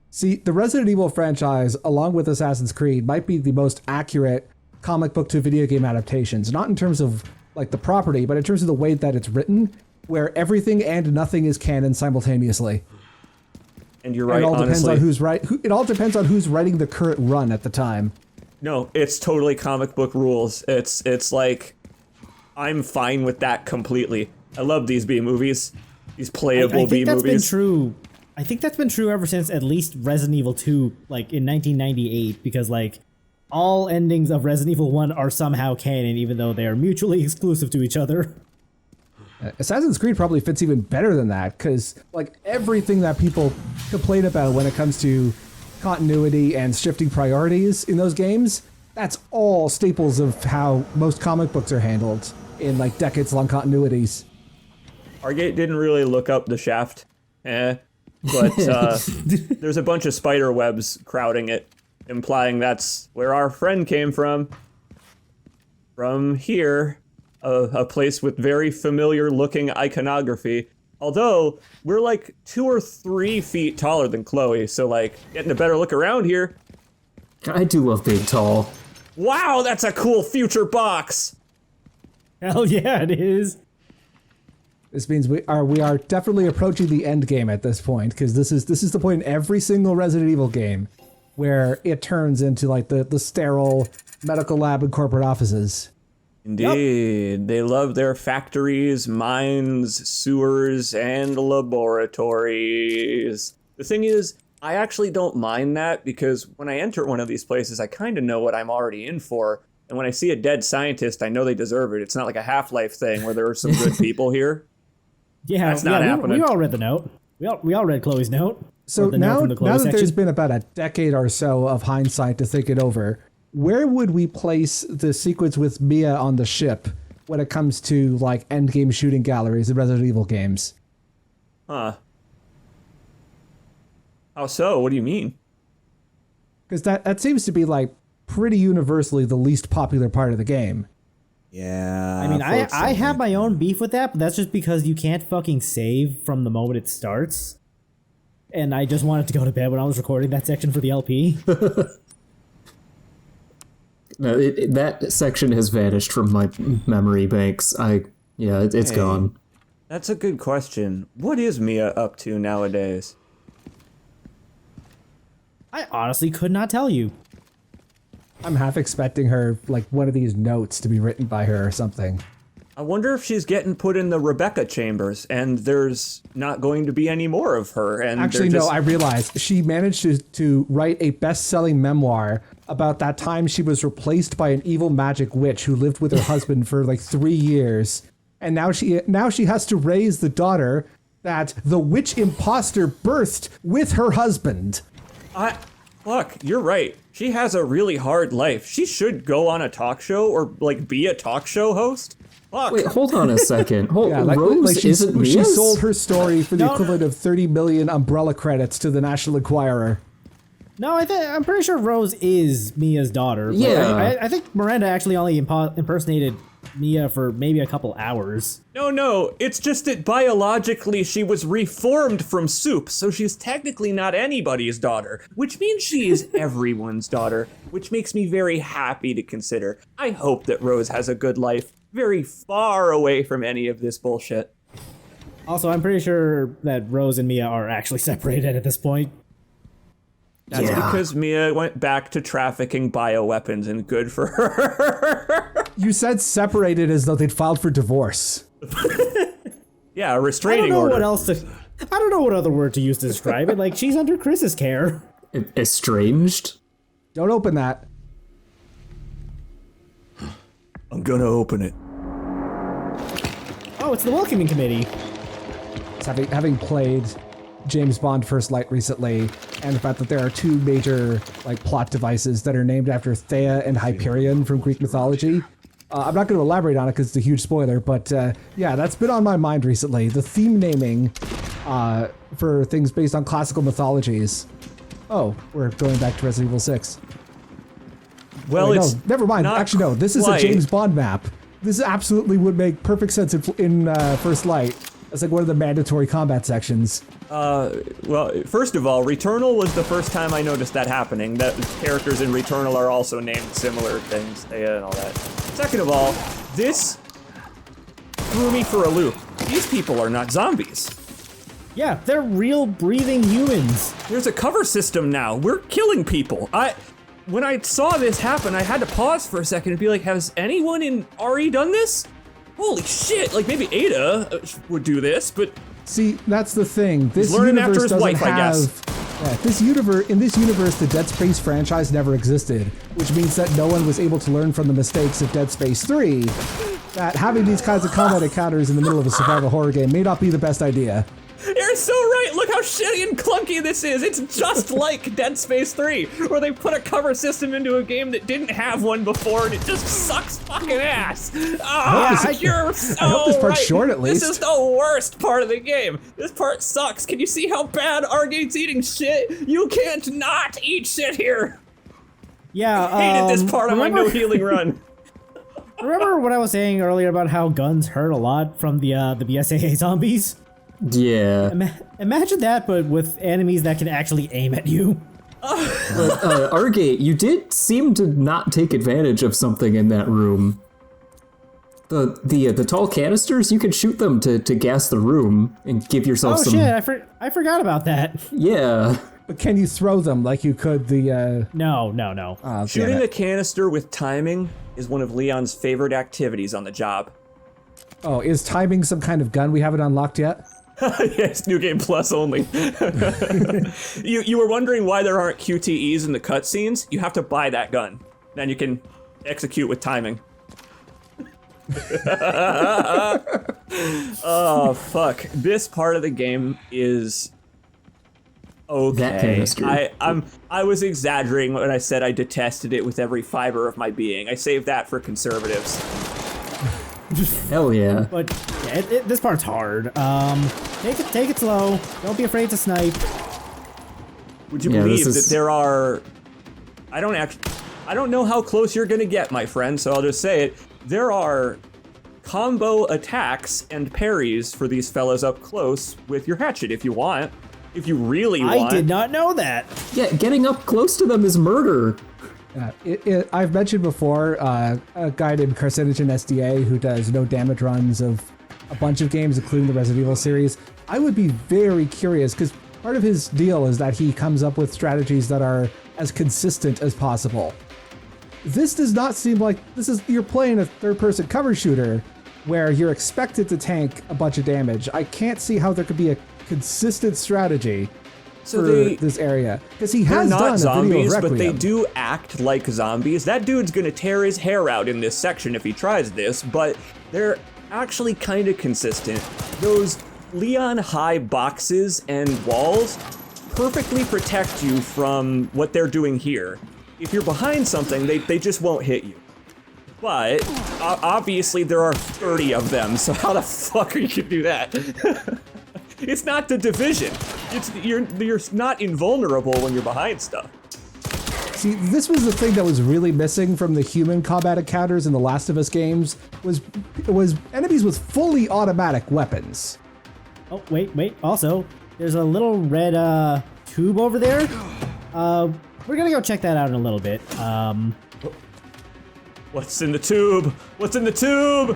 See, the Resident Evil franchise, along with Assassin's Creed, might be the most accurate comic book to video game adaptations. Not in terms of like the property, but in terms of the way that it's written, where everything and nothing is canon simultaneously. And you're right. It all depends honestly. on who's right. It all depends on who's writing the current run at the time. No, it's totally comic book rules. It's like, I'm fine with that completely. I love these B movies, these playable B movies. I think that's been true. I think that's been true ever since at least Resident Evil 2, like in 1998, because like all endings of Resident Evil 1 are somehow canon, even though they are mutually exclusive to each other. Assassin's Creed probably fits even better than that, because like everything that people complain about when it comes to continuity and shifting priorities in those games, that's all staples of how most comic books are handled in like decades-long continuities. Argate didn't really look up the shaft, but there's a bunch of spider webs crowding it, implying that's where our friend came from. From here, a place with very familiar-looking iconography. Although, we're like 2 or 3 feet taller than Chloe, so like, getting a better look around here. I do love being tall. Wow, that's a cool future box! Hell yeah, it is. This means we are definitely approaching the end game at this point, because this is the point in every single Resident Evil game where it turns into like the sterile medical lab and corporate offices. Indeed. Yep. They love their factories, mines, sewers, and laboratories. The thing is, I actually don't mind that, because when I enter one of these places, I kind of know what I'm already in for. And when I see a dead scientist, I know they deserve it. It's not like a Half-Life thing where there are some good people here. Yeah, that's not happening. We all read the note. We all read Chloe's note. So now that there's been about a decade or so of hindsight to think it over, where would we place the sequence with Mia on the ship when it comes to like endgame shooting galleries in Resident Evil games? Huh. How so? What do you mean? Because that seems to be like pretty universally the least popular part of the game. Yeah. I mean, I have my own beef with that, but that's just because you can't fucking save from the moment it starts. And I just wanted to go to bed when I was recording that section for the LP. No, that section has vanished from my memory banks. It's gone. That's a good question. What is Mia up to nowadays? I honestly could not tell you. I'm half expecting her, like, one of these notes to be written by her or something. I wonder if she's getting put in the Rebecca chambers and there's not going to be any more of her. And actually, no, I realized she managed to write a best-selling memoir about that time she was replaced by an evil magic witch who lived with her husband for like 3 years. And now she has to raise the daughter that the witch imposter birthed with her husband. Look, you're right. She has a really hard life. She should go on a talk show or like be a talk show host. Fuck. Wait, hold on a second. Rose isn't Mia's? She sold her story for the equivalent of 30 million umbrella credits to the National Enquirer. No, I'm pretty sure Rose is Mia's daughter. Yeah. I think Miranda actually only impersonated Mia for maybe a couple hours. No, it's just that biologically she was reformed from soup, so she's technically not anybody's daughter, which means she is everyone's daughter, which makes me very happy to consider. I hope that Rose has a good life, very far away from any of this bullshit. Also, I'm pretty sure that Rose and Mia are actually separated at this point. That's because Mia went back to trafficking bioweapons, and good for her. You said separated as though they'd filed for divorce. Yeah, a restraining order. I don't know what other word to use to describe it. Like, she's under Chris's care. Estranged? Don't open that. I'm gonna open it. Oh, it's the welcoming committee. It's having played James Bond First Light recently, and the fact that there are 2 major like plot devices that are named after Thea and Hyperion from Greek mythology. I'm not going to elaborate on it because it's a huge spoiler, but yeah, that's been on my mind recently. The theme naming for things based on classical mythologies. Oh, we're going back to Resident Evil 6. Well, no, never mind. Actually, no, this is a James Bond map. This absolutely would make perfect sense in First Light. That's like one of the mandatory combat sections. Well, first of all, Returnal was the first time I noticed that happening. That characters in Returnal are also named similar things, and all that. Second of all, this threw me for a loop. These people are not zombies. Yeah, they're real breathing humans. There's a cover system now. We're killing people. When I saw this happen, I had to pause for a second and be like, has anyone in RE done this? Holy shit, like maybe Ada would do this, but... See, that's the thing. This learning universe after his doesn't wife, I have... guess. Yeah, in this universe, the Dead Space franchise never existed, which means that no one was able to learn from the mistakes of Dead Space 3, that having these kinds of combat encounters in the middle of a survival horror game may not be the best idea. You're so right! Look how shitty and clunky this is! It's just like Dead Space 3, where they put a cover system into a game that didn't have one before, and it just sucks fucking ass! Ah, you're so I hope this part's right. short at least. This is the worst part of the game! This part sucks! Can you see how bad Argate's eating shit? You can't not eat shit here! Yeah, I hated this part of my no healing run. Remember what I was saying earlier about how guns hurt a lot from the BSAA zombies? Yeah. Imagine that, but with enemies that can actually aim at you. But, Argate, you did seem to not take advantage of something in that room. The tall canisters, you could shoot them to gas the room and give yourself some... Oh shit, I forgot about that. Yeah. But can you throw them like you could the, No. damn Shooting it. a canister with timing is one of Leon's favorite activities on the job. Oh, is timing some kind of gun we haven't unlocked yet? Yes, New Game Plus only. You were wondering why there aren't QTEs in the cutscenes? You have to buy that gun. Then you can execute with timing. Oh, fuck. This part of the game is... okay. That canister. I was exaggerating when I said I detested it with every fiber of my being. I saved that for conservatives. Hell yeah. But yeah, this part's hard. Take it slow. Don't be afraid to snipe. Would you Yeah, believe this that is- there are... I don't know how close you're gonna get, my friend, so I'll just say it. There are combo attacks and parries for these fellas up close with your hatchet if you want. If you really want. I did not know that. Yeah, getting up close to them is murder. I've mentioned before a guy named Carcinogen SDA who does no damage runs of a bunch of games, including the Resident Evil series. I would be very curious because part of his deal is that he comes up with strategies that are as consistent as possible. This does not seem like you're playing a third-person cover shooter where you're expected to tank a bunch of damage. I can't see how there could be a consistent strategy for this area because he has They're done not a video of zombies, but they Requiem. do act like zombies. That dude's gonna tear his hair out in this section if he tries this, but they're actually kind of consistent. Those Leon high boxes and walls perfectly protect you from what they're doing here. If you're behind something, they just won't hit you. But obviously there are 30 of them, so how the fuck are you gonna do that? It's not the Division. You're not invulnerable when you're behind stuff. See, this was the thing that was really missing from the human combat encounters in the Last of Us games was enemies with fully automatic weapons. Oh, wait. Also, there's a little red tube over there. We're gonna go check that out in a little bit. What's in the tube? What's in the tube?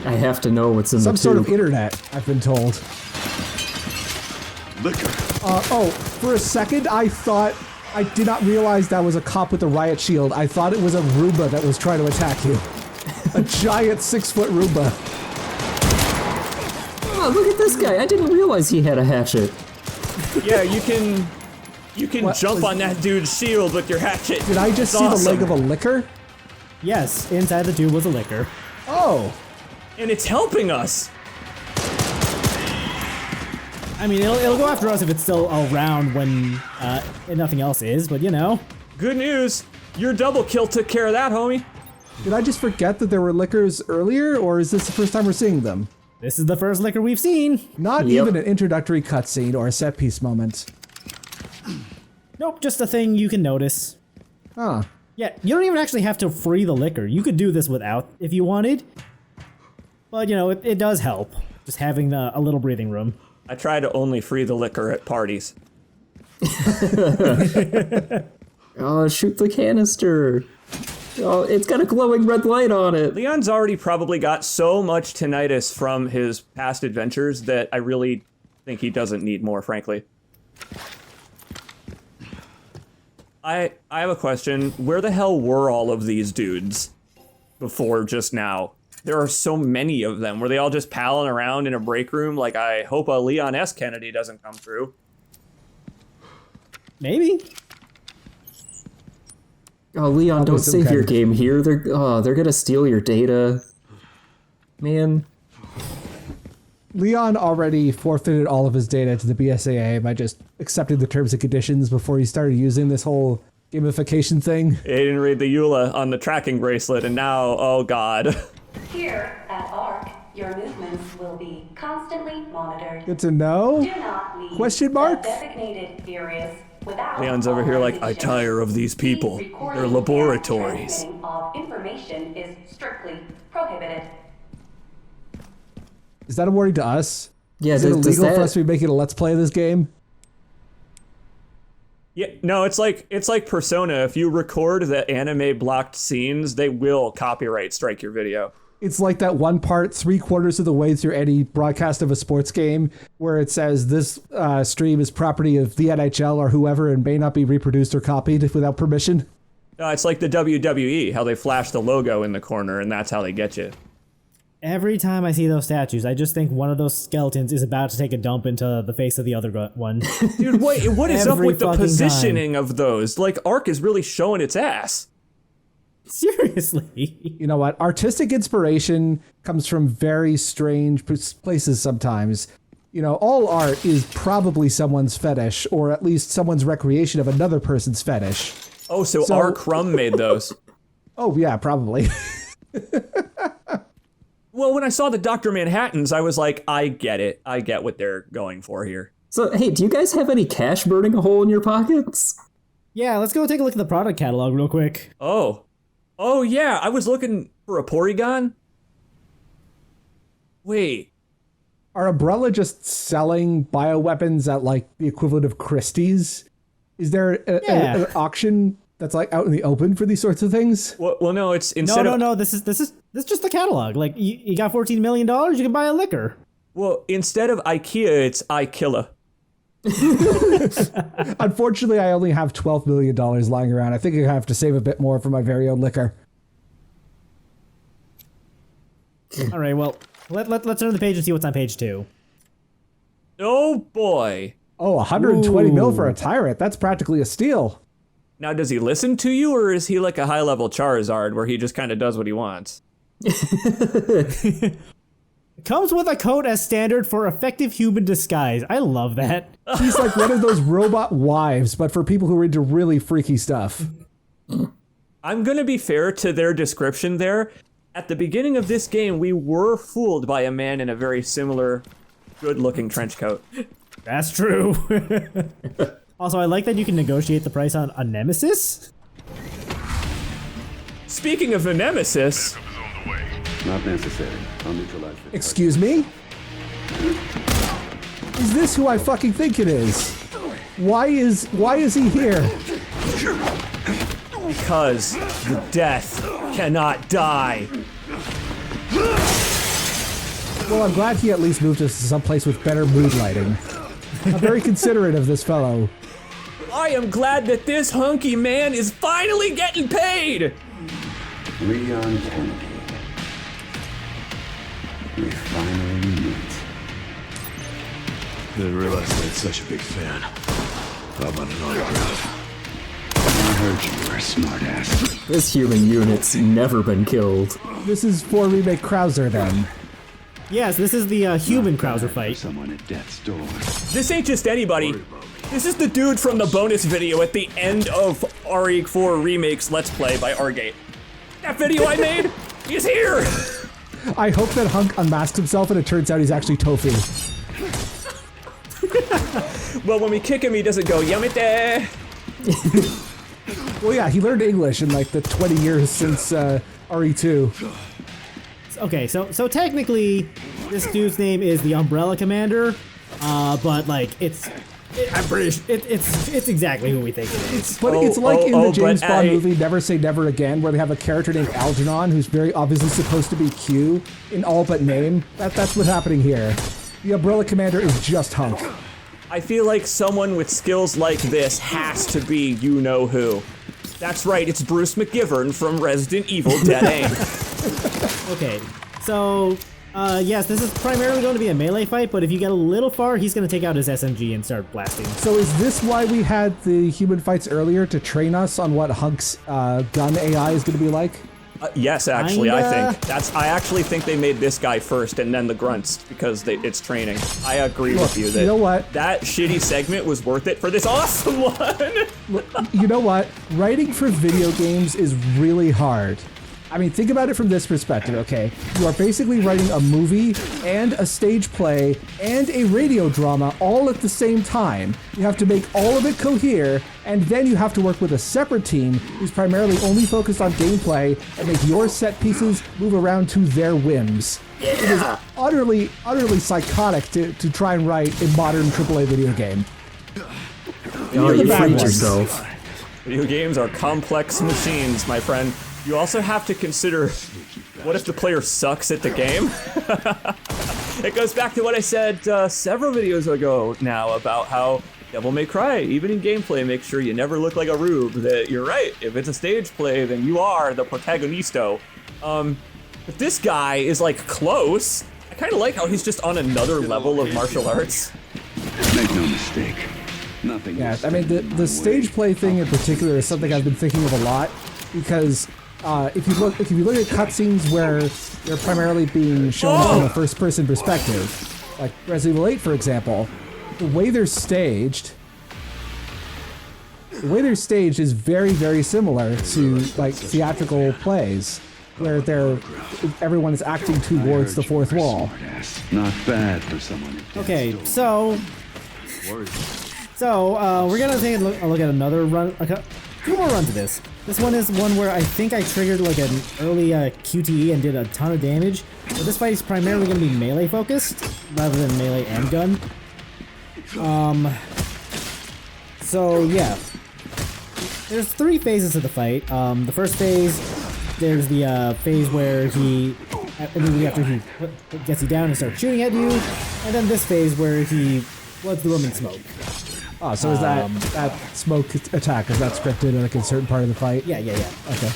I have to know what's in Some the sort tube. of internet, I've been told. Liquor. For a second, I did not realize that was a cop with a riot shield. I thought it was a Roomba that was trying to attack you. A giant 6-foot Roomba. Oh, look at this guy. I didn't realize he had a hatchet. Yeah, you can What jump was- on that dude's shield with your hatchet. Did I just It's see awesome. the leg of a liquor? Yes, inside the tube was a liquor. Oh, And it's helping us. I mean, it'll go after us if it's still around when nothing else is, but you know. Good news. Your double kill took care of that, homie. did I just forget that there were liquors earlier, or is this the first time we're seeing them? This is the first liquor we've seen. Not Yep. even an introductory cutscene or a set piece moment. Nope, just a thing you can notice. Huh. Yeah, you don't even actually have to free the liquor. You could do this without if you wanted. But, you know, it does help. just having a little breathing room. I try to only free the liquor at parties. Oh, shoot the canister. Oh, it's got a glowing red light on it. Leon's already probably got so much tinnitus from his past adventures that I really think he doesn't need more, frankly. I have a question. Where the hell were all of these dudes before just now? There are so many of them. Were they all just palling around in a break room? Like, I hope a Leon S. Kennedy doesn't come through. Maybe. Oh, Leon, don't save your game here. They're gonna steal your data. Man. Leon already forfeited all of his data to the BSAA by just accepting the terms and conditions before he started using this whole gamification thing. He didn't read the EULA on the tracking bracelet, and now, oh god. Here at ARC, your movements will be constantly monitored. Good to know. Do not leave Question mark? the designated areas without Leon's over here like, I tire of these people. They're laboratories. Transmitting of information is strictly prohibited. Is that a warning to us? Yeah, Is it illegal for us to be making a let's play of this game? Yeah, no, it's like Persona. If you record the anime blocked scenes, they will copyright strike your video. It's like that one part 3/4 of the way through any broadcast of a sports game where it says this stream is property of the NHL or whoever and may not be reproduced or copied without permission. It's like the WWE, how they flash the logo in the corner, and that's how they get you. Every time I see those statues, I just think one of those skeletons is about to take a dump into the face of the other one. Dude, wait, what is up Every with the fucking positioning of those? Like, ARC is really showing its ass. Seriously. You know what? Artistic inspiration comes from very strange places sometimes. You know, all art is probably someone's fetish, or at least someone's recreation of another person's fetish. Oh, so R. Crumb made those. Oh, yeah, probably. Well, when I saw the Dr. Manhattans, I was like, I get it. I get what they're going for here. So, hey, do you guys have any cash burning a hole in your pockets? Yeah, let's go take a look at the product catalog real quick. Oh, yeah, I was looking for a Porygon. Wait. Are Umbrella just selling bioweapons at like the equivalent of Christie's? Is there an auction that's like out in the open for these sorts of things? Well, no, it's instead of... No, this is just the catalog. Like, you got $14 million, you can buy a liquor. Well, instead of IKEA, it's iKilla. Unfortunately, I only have $12 million lying around. I think I have to save a bit more for my very own liquor. All right, well, let's turn the page and see what's on page 2. Oh, boy. Oh, 120 mil for a tyrant. That's practically a steal. Now, does he listen to you, or is he like a high-level Charizard where he just kind of does what he wants? Comes with a coat as standard for effective human disguise. I love that. He's like one of those robot wives, but for people who are into really freaky stuff. I'm going to be fair to their description there. At the beginning of this game, we were fooled by a man in a very similar, good-looking trench coat. That's true. Also, I like that you can negotiate the price on a Nemesis. Speaking of the Nemesis... Not necessary. I'll neutralize it. Excuse me? Is this who I fucking think it is? Why is he here? Because the death cannot die. Well, I'm glad he at least moved us to someplace with better mood lighting. I'm very considerate of this fellow. I am glad that this hunky man is finally getting paid! Leon Kennedy. We finally meet. Didn't realize I had such a big fan. How about an autograph? I heard you were a smartass. This human unit's never been killed. This is for remake Krauser then. Yes, this is the human Krauser fight. Someone at death's door. This ain't just anybody. This is the dude from the bonus video at the end of RE4 Remakes Let's Play by Argate. That video I made is here! I hope that Hunk unmasked himself and it turns out he's actually Tofu. Well, when we kick him, he doesn't go, Yamete! Well, yeah, he learned English in like the 20 years since RE2. Okay, so technically, this dude's name is the Umbrella Commander, but like I'm pretty sure it's exactly who we think it is. But it's like in the James but Bond movie Never Say Never Again, where they have a character named Algernon who's very obviously supposed to be Q in all but name. That's what's happening here. The Umbrella Commander is just Hunk. I feel like someone with skills like this has to be you-know-who. That's right, it's Bruce McGivern from Resident Evil Dead Aim. Okay, so yes, this is primarily going to be a melee fight, but if you get a little far, he's going to take out his SMG and start blasting. So is this why we had the human fights earlier, to train us on what Hunk's gun AI is going to be like? Yes, actually, I Kinda. think. I actually think they made this guy first and then the grunts because it's training. I agree with you that you know what? that shitty segment was worth it for this awesome one. You know what? Writing for video games is really hard. I mean, think about it from this perspective, okay? You are basically writing a movie and a stage play and a radio drama all at the same time. You have to make all of it cohere, and then you have to work with a separate team who's primarily only focused on gameplay and make your set pieces move around to their whims. Yeah. It is utterly psychotic to try and write a modern AAA video game. Oh, you bad freed ones. yourself. Video games are complex machines, my friend. You also have to consider, what if the player sucks at the game? It goes back to what I said several videos ago now about how Devil May Cry, even in gameplay, make sure you never look like a rube. That you're right, if it's a stage play, then you are the protagonisto. If this guy is like close, I kind of like how he's just on another level of martial arts. Make no mistake. Nothing. Yeah, is I mean, the stage play thing in particular is something I've been thinking of a lot, because if you look at cutscenes where they're primarily being shown from a first-person perspective, like Resident Evil 8, for example, the way they're staged is very, very similar to like theatrical plays, where everyone is acting towards the fourth wall. Not bad for someone who Okay, so we're gonna take a look at another run, two more runs of this. This one is one where I think I triggered like an early QTE and did a ton of damage. But this fight is primarily gonna be melee focused rather than melee and gun. So yeah, there's 3 phases of the fight. The first phase, there's the phase where he immediately after he gets you down and starts shooting at you, and then this phase where he floods the room in smoke. Oh, so is that smoke attack, is that scripted in like a certain part of the fight? Yeah. Okay.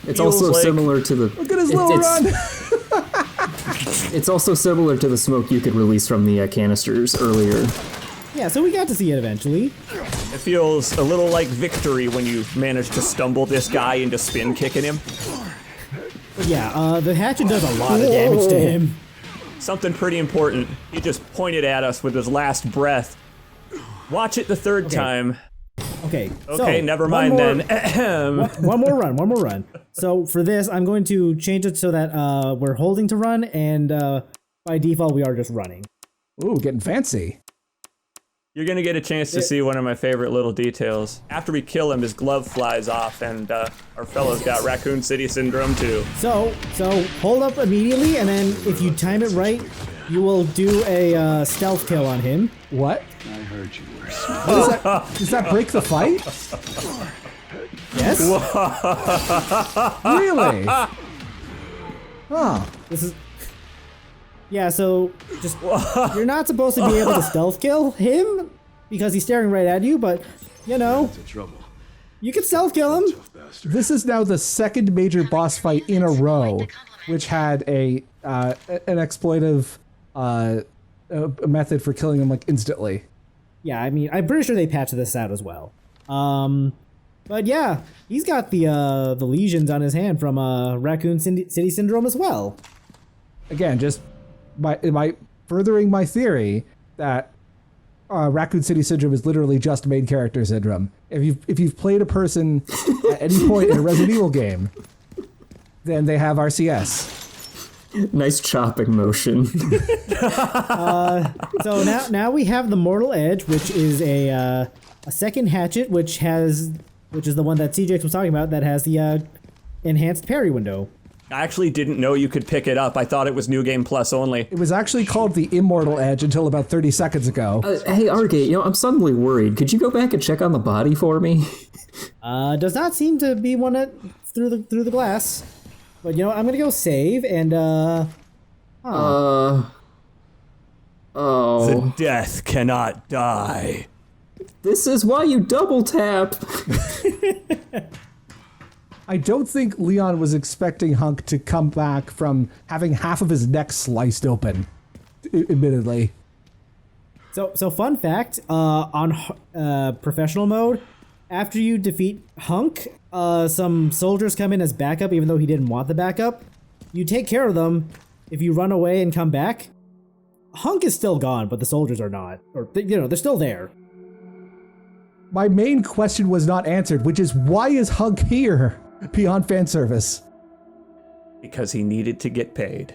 It's also similar to the. Look at his little run! It's also similar to the smoke you could release from the canisters earlier. Yeah, so we got to see it eventually. It feels a little like victory when you manage to stumble this guy into spin kicking him. But yeah, the hatchet does a lot of damage to him. Something pretty important. He just pointed at us with his last breath. Watch it the third time. Okay, Okay, never mind then. One more run. So for this, I'm going to change it so that we're holding to run, and by default, we are just running. Ooh, getting fancy. You're gonna get a chance to see one of my favorite little details. After we kill him, his glove flies off, and our fellow's got Raccoon City Syndrome too. So hold up immediately, and then if you time it right, you will do a stealth kill on him. What? I heard you were smart. What is that? Does that break the fight? Yes. Really? Huh. This is. Yeah, so just you're not supposed to be able to stealth kill him because he's staring right at you, but you know, Trouble. you can stealth kill him. This is now the second major boss fight in a row, which had an exploitive method for killing him like instantly. Yeah, I mean, I'm pretty sure they patched this out as well. But yeah, he's got the lesions on his hand from Raccoon City Syndrome as well. Again, just by furthering my theory that Raccoon City Syndrome is literally just main character syndrome. If you've played a person at any point in a Resident Evil game, then they have RCS. Nice chopping motion. So now we have the Mortal Edge, which is a second hatchet, which is the one that CJX was talking about, that has the enhanced parry window. I actually didn't know you could pick it up. I thought it was New Game Plus only. It was actually called the Immortal Edge until about 30 seconds ago. Hey, Argate, I'm suddenly worried. Could you go back and check on the body for me? Does not seem to be one through the glass. But I'm gonna go save and Oh. The death cannot die. This is why you double tap. I don't think Leon was expecting Hunk to come back from having half of his neck sliced open, admittedly. So fun fact, on professional mode, after you defeat Hunk, some soldiers come in as backup even though he didn't want the backup. You take care of them. If you run away and come back, Hunk is still gone, but the soldiers are not. Or, they're still there. My main question was not answered, which is why is Hunk here beyond fan service? Because he needed to get paid.